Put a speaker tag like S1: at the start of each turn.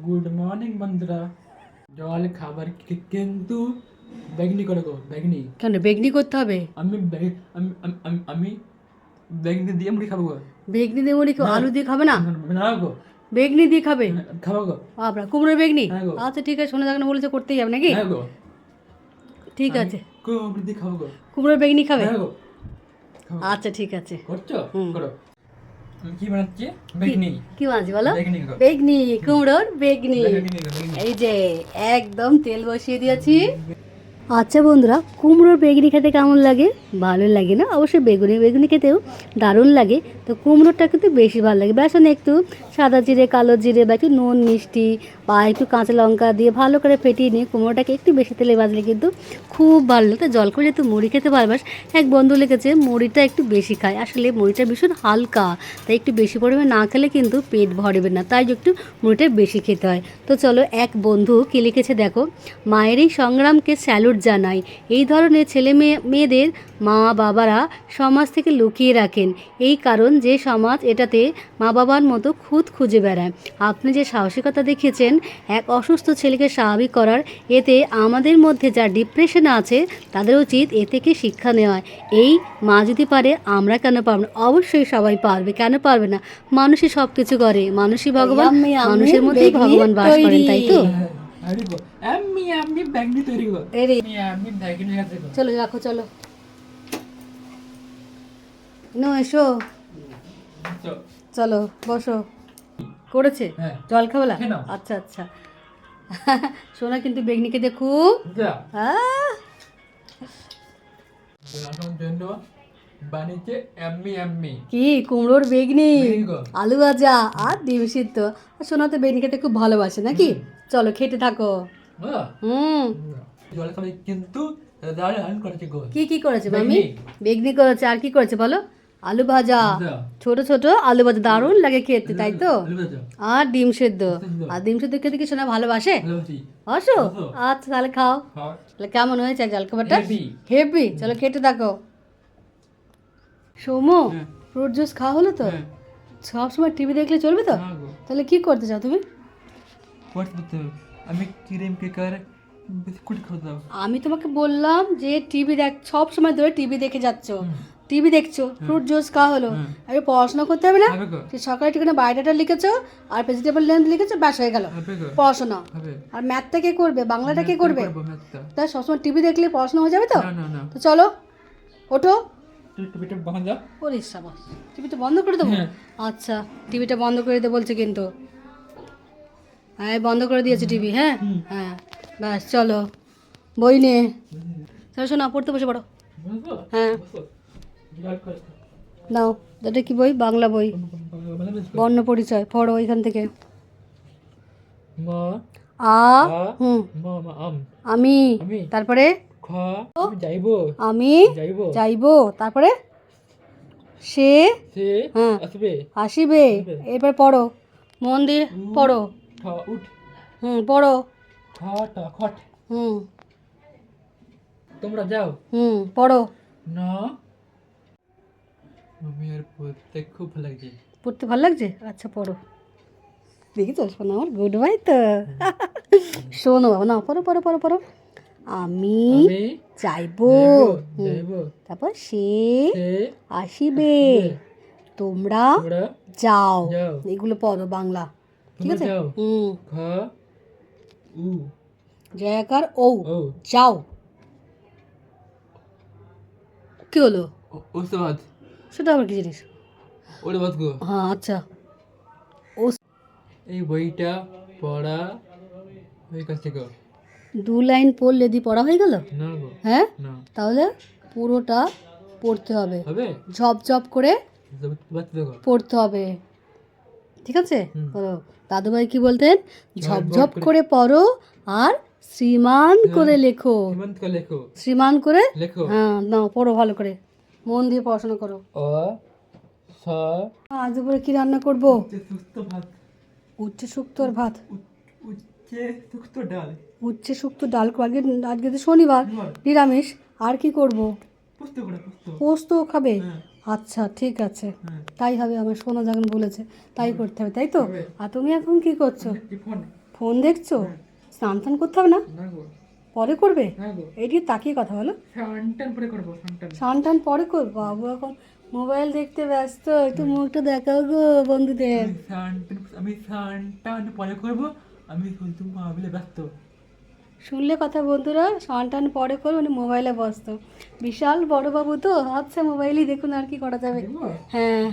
S1: Good morning বন্ধুরা। জল খাবার কিন্তু বেগনি করে গো, বেগনি।
S2: কেন বেগনি করতে হবে?
S1: আমি আমি বেগনি দিয়ে মুড়ি খাবো গো।
S2: বেগনি দিয়ে মুড়ি খাও? আলু দিয়ে খাবে না?
S1: না গো,
S2: বেগনি দিয়ে খাবে?
S1: খাবো গো।
S2: আপনার কুমড়োর বেগনি?
S1: হ্যাঁ গো।
S2: আচ্ছা ঠিক আছে, শোনা যাক না বলেছে করতেই হবে নাকি?
S1: হ্যাঁ গো,
S2: ঠিক আছে,
S1: কুমড়ো দিয়ে খাবো গো।
S2: কুমড়োর বেগনি খাবে?
S1: হ্যাঁ গো, খাবো।
S2: আচ্ছা ঠিক আছে,
S1: করছো?
S2: হুম।
S1: করো। আমি কি বানাচ্ছি? বেগনি।
S2: কি মাছ বলো?
S1: বেগনি গো।
S2: বেগনি, কুমড়োর বেগনি।
S1: বেগনি গো, বেগনি।
S2: এই যে একদম তেল বসিয়ে দিয়েছি। আচ্ছা বন্ধুরা, কুমড়োর বেগুনি খেতে কেমন লাগে? ভালো লাগে না? অবশ্যই বেগুনি বেগুনি খেতেও দারুণ লাগে। তো কুমড়োটা কিন্তু বেশি ভালো লাগে। বেসনে একটু সাদা জিরে, কালো জিরে বা একটু নুন মিষ্টি বা একটু কাঁচা লঙ্কা দিয়ে ভালো করে ফেটিয়ে নিয়ে কুমড়োটাকে একটু বেশি তেলে ভাজলে কিন্তু খুব ভালো লাগে। তো জল করে যেহেতু মুড়ি খেতে পারবাস, এক বন্ধু লিখেছে মুড়িটা একটু বেশি খায়। আসলে মুড়িটা ভীষণ হালকা, তাই একটু বেশি পরিমাণে না খেলে কিন্তু পেট ভরবে না, তাই একটু মুড়িটা বেশি খেতে হয়। তো চলো, এক বন্ধু কি লিখেছে দেখো। মায়ের এই সংগ্রামকে স্যালুট জানাই। এই ধরনের মেয়েদের মা বাবারা সমাজ থেকে লুকিয়ে রাখেন, এই কারণ যে সমাজ এটাতে মা বাবার মতো খুঁত খুঁজে বেড়ায়। আপনি যে সাহসিকতা দেখিয়েছেন এক অসুস্থ ছেলেকে স্বাভাবিক করার, এতে আমাদের মধ্যে যা ডিপ্রেশন আছে তাদের উচিত এ থেকে শিক্ষা নেওয়া। এই মা যদি পারে, আমরা কেন পারবো না? অবশ্যই সবাই পারবে, কেন পারবে না? মানুষই সব কিছু করে, মানুষই ভগবান, মানুষের মধ্যেই ভগবান বাস করেন, তাই তো?
S1: আরে গো, আমি বেগনি তৈরি গো। আমি বেগনি খাতে গো।
S2: চলো রাখো, চলো নো এসো,
S1: তো,
S2: চলো বসো। করেছে
S1: হ্যাঁ।
S2: জল খাওয়ালা?
S1: খেয়ে নাও।
S2: আচ্ছা আচ্ছা। সোনা কিন্তু বেগনিকে দেখো।
S1: যা,
S2: আহ,
S1: এখন জন্য বানিয়েছে এম্মি।
S2: কি কুমড়োর বেগনি,
S1: বেগনি গো।
S2: আলু ভাজা আর ডিম সিদ্ধ। আর সোনা তো বেগনি খেতে খুব ভালোবাসে নাকি? চলো খেতে থাকো। হুম।
S1: জল খাবে কিন্তু দারুণ করেছে গো।
S2: কি কি করেছে মামি?
S1: বেগনি।
S2: বেগনি করেছে, আর কি করেছে বলো? আলু ভাজা,
S1: যা,
S2: ছোট ছোট আলু ভাজা, দারুণ লাগে খেতে, তাই তো?
S1: আলু ভাজা,
S2: আর ডিম সেদ্ধ।
S1: সেদ্ধ।
S2: আর ডিম সেদ্ধ খেতে কি সোনা ভালোবাসে?
S1: ভালোবাসি।
S2: আসো।
S1: আসো।
S2: আচ্ছা তাহলে খাও।
S1: খাও।
S2: তাহলে কেমন হয়েছে জলখাবারটা?
S1: Heavy।
S2: হেভি। চলো খেতে থাকো। সৌমু,
S1: হ্যাঁ।
S2: ফ্রুট জুস খাওয়া হলো তো?
S1: হ্যাঁ।
S2: সব সময় টিভি দেখলে চলবে তো?
S1: না গো,
S2: তাহলে কি করতে চাও তুমি?
S1: করতে হবে। আমি ক্রিম কেকার বিস্কুট খাওয়াতাম।
S2: আমি তোমাকে বললাম যে টিভি দেখ, সব সময় ধরে টিভি দেখে যাচ্ছ, টিভি দেখছো, ফ্রুট জুস খাওয়া হলো।
S1: হুম।
S2: আরে পড়াশোনা করতে হবে না?
S1: হবে গো,
S2: তুই সকালে ঠিকানা বায়োডাটা লিখেছো আর ভেজিটেবল লেন্থ লিখেছো, ব্যাস হয়ে গেল
S1: হবে গো,
S2: পড়াশোনা।
S1: হবে।
S2: আর ম্যাথটা কে করবে, বাংলাটা কে করবে?
S1: ম্যাথটা।
S2: তাই সবসময় টিভি দেখলে পড়াশোনা হয়ে যাবে তো?
S1: না না না,
S2: তো চলো ওঠো।
S1: টিভিটা বন্ধ।
S2: ওরে সাবাস, টিভিটা বন্ধ করে দেবো?
S1: হ্যাঁ।
S2: আচ্ছা, টিভিটা বন্ধ করে দিতে বলছে কিন্তু। হ্যাঁ বন্ধ করে দিয়েছে টিভি। হ্যাঁ হ্যাঁ, ব্যাস চলো বই নিয়ে চলো। শোনা, পড়তে বসে পড়ো।
S1: বসো,
S2: হ্যাঁ
S1: বসো। জল খাও।
S2: নাও, এটা কি বই? বাংলা বই,
S1: ভালো।
S2: বর্ণ পরিচয় পড়ো এখান থেকে।
S1: মা,
S2: আ,
S1: আ,
S2: হুম,
S1: মা, আম।
S2: আমি,
S1: আমি।
S2: তারপরে
S1: খ, আমি যাইবো।
S2: আমি
S1: যাইবো।
S2: যাইবো, তারপরে সে,
S1: সে
S2: হ্যাঁ,
S1: আসবে।
S2: আসিবে।
S1: আসবে।
S2: এরপর পড়ো, মন দিয়ে পড়ো।
S1: ঠ, উঠ।
S2: হুম পড়ো।
S1: খট, খট।
S2: হুম
S1: তোমরা যাও।
S2: হুম পড়ো।
S1: না, আমি আর পড়তে খুব ভালো লাগছে।
S2: পড়তে ভালো লাগছে? আচ্ছা পড়ো। দেখি তো শোনো, আমার গুড বাই তো। শোনো না, পড়ো পড়ো পড়ো পড়ো। আমি
S1: আমি
S2: যাইবো, হুম,
S1: যাইবো।
S2: তারপর সে
S1: সে
S2: আসিবে, তোমরা
S1: তোমরা
S2: যাও।
S1: যাও।
S2: এগুলো পড়ো বাংলা, ঠিক
S1: তোমরা
S2: আছে?
S1: যাও।
S2: হুম,
S1: খ, উ,
S2: জয়াকার ও,
S1: ও।
S2: যাও। কি হলো?
S1: ওস্তাদ।
S2: সেটা আবার কি জিনিস?
S1: ওরে বাদ গো।
S2: হ্যাঁ আচ্ছা। ও,
S1: এই বইটা পড়া হয়ে গেছে গো।
S2: 2 লাইন পড়লে দি পড়া হয়ে গেল?
S1: না গো,
S2: হ্যাঁ,
S1: না।
S2: তাহলে পুরোটা পড়তে হবে,
S1: হবে?
S2: ঝপ ঝপ করে
S1: বাদ গো।
S2: পড়তে হবে, ঠিক আছে?
S1: হুম।
S2: পড়ো। দাদুভাই কি বলতেন? ঝপ
S1: ঝপ
S2: ঝপ
S1: করে
S2: করে পড়ো আর শ্রীমান করে লেখো।
S1: সীমান্ত লেখো।
S2: শ্রীমান করে,
S1: লেখো।
S2: হ্যাঁ নাও পড়ো ভালো করে, মন দিয়ে পড়াশোনা করো।
S1: অ, স,
S2: আজ দুপুরে কি রান্না করবো?
S1: সুস্থ ভাত।
S2: উচ্ছে শুক্তোর ভাত।
S1: উচ্ছে সুস্থ ডাল।
S2: উচ্ছে শুক্তো ডাল করবো। আজকে আজকে তো শনিবার, নিরামিষ। আর কি করব?
S1: পুস্ত করে পুস্ত।
S2: পোস্ত খাবে?
S1: হ্যাঁ।
S2: আচ্ছা ঠিক আছে,
S1: হ্যাঁ।
S2: তাই হবে। আমার সোনা যখন বলেছে তাই করতে হবে, তাই তো?
S1: হবে।
S2: আর তুমি এখন কি করছো?
S1: টিফন
S2: ফোন দেখছো? স্নান টান করতে হবে না?
S1: না গো,
S2: পরে করবে?
S1: না গো,
S2: এইদিকে তাকিয়ে কথা বলো।
S1: সানটান পরে করবো, সানটান।
S2: স্নান টান পরে করবো? বাবু এখন মোবাইল দেখতে ব্যস্ত, একটু মুখটা দেখাও গো বন্ধুদের।
S1: আমি সানটান পরে করবো, আমি শুধু মোবাইলে ব্যস্ত।
S2: শুনলে কথা বন্ধুরা, স্নান টান পরে করবো, মানে মোবাইলে ব্যস্ত। বিশাল বড় বাবু তো, আচ্ছা মোবাইলই দেখুন, আর কি করা যাবে।
S1: দেখবো?
S2: হ্যাঁ